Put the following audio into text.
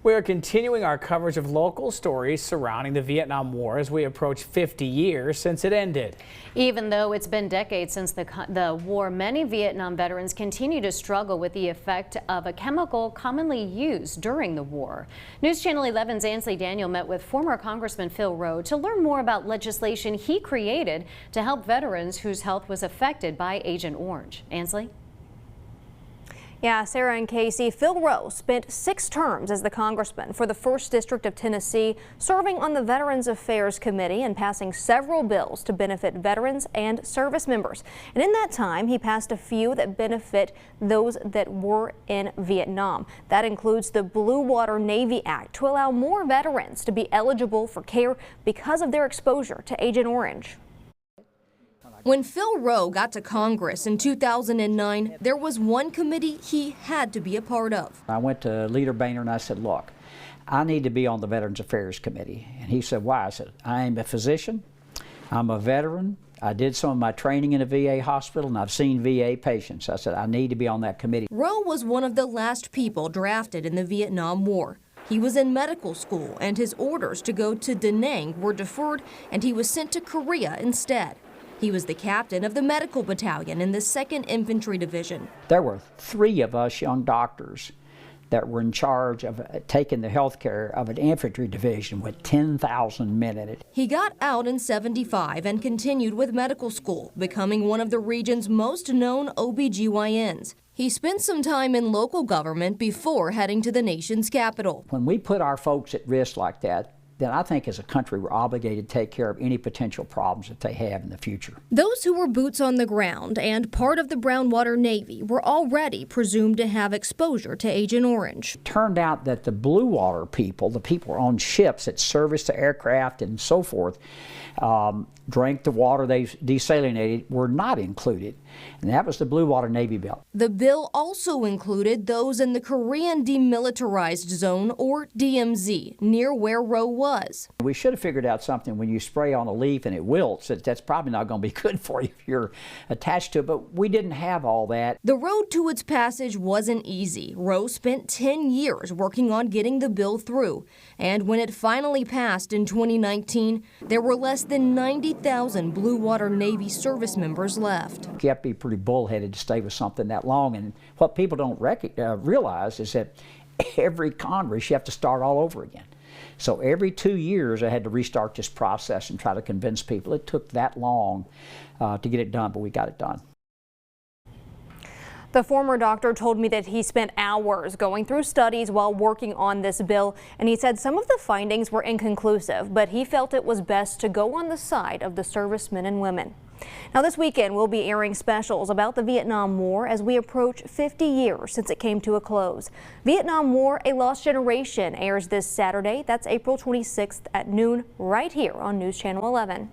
We are continuing our coverage of local stories surrounding the Vietnam War as we approach 50 years since it ended. Even though it's been decades since the war, many Vietnam veterans continue to struggle with the effect of a chemical commonly used during the war. News Channel 11's Ansley Daniel met with former Congressman Phil Rowe to learn more about legislation he created to help veterans whose health was affected by Agent Orange. Ansley? Yeah, Sarah and Casey, Phil Rowe spent 6 terms as the congressman for the 1st District of Tennessee, serving on the Veterans Affairs Committee and passing several bills to benefit veterans and service members. And in that time, he passed a few that benefit those that were in Vietnam. That includes the Blue Water Navy Act to allow more veterans to be eligible for care because of their exposure to Agent Orange. When Phil Rowe got to Congress in 2009, there was one committee he had to be a part of. I went to Leader Boehner and I said, look, I need to be on the Veterans Affairs Committee. And he said, why? I said, I am a physician, I'm a veteran, I did some of my training in a VA hospital and I've seen VA patients. I said, I need to be on that committee. Rowe was one of the last people drafted in the Vietnam War. He was in medical school and his orders to go to Da Nang were deferred and he was sent to Korea instead. He was the captain of the medical battalion in the 2nd Infantry Division. There were 3 of us young doctors that were in charge of taking the health care of an infantry division with 10,000 men in it. He got out in '75 and continued with medical school, becoming one of the region's most known OBGYNs. He spent some time in local government before heading to the nation's capital. When we put our folks at risk like that, then I think as a country we're obligated to take care of any potential problems that they have in the future. Those who were boots on the ground and part of the Brownwater Navy were already presumed to have exposure to Agent Orange. It turned out that the blue water people, the people on ships that service the aircraft and so forth, drank the water they desalinated, were not included. And that was the Blue Water Navy bill. The bill also included those in the Korean Demilitarized Zone, or DMZ, near where Rowe was. We should have figured out something when you spray on a leaf and it wilts, that's probably not going to be good for you if you're attached to it, but we didn't have all that. The road to its passage wasn't easy. Rowe spent 10 years working on getting the bill through, and when it finally passed in 2019, there were less than 90,000 Blue Water Navy service members left. You have to be pretty bullheaded to stay with something that long, and what people don't realize is that every Congress you have to start all over again. So every 2 years I had to restart this process and try to convince people. It took that long to get it done, but we got it done. The former doctor told me that he spent hours going through studies while working on this bill, and he said some of the findings were inconclusive, but he felt it was best to go on the side of the servicemen and women. Now this weekend we'll be airing specials about the Vietnam War as we approach 50 years since it came to a close. Vietnam War, A Lost Generation airs this Saturday. That's April 26th at noon right here on News Channel 11.